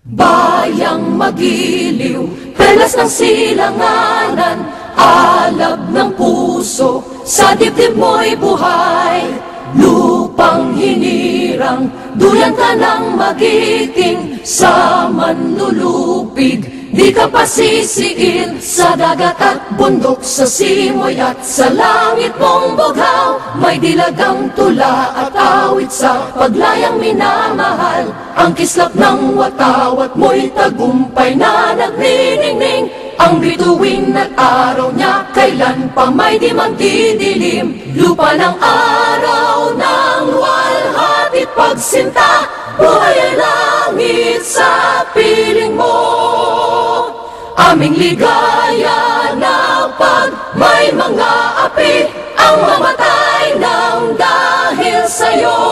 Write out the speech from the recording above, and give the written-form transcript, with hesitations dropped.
Bayang magiliw, perlas ng silanganan, alab ng puso, sa dibdib mo'y buhay. Lupang hinirang, duyan ka ng magiting, sa manlulupig, di ka pasisiil. Sa dagat at bundok, sa simoy at sa langit mong bughaw, may dilagang tula at awit sa paglayang minamahal. Ang kislap ng watawat mo'y tagumpay na nagniningning. Ang bituin at araw niya, kailan pa may di magdidilim. Lupa ng araw ng walhati't pagsinta, buhay ay langit sa piling mo. Aming ligaya na pag may mga api, ang mamatay ng dahil sa'yo.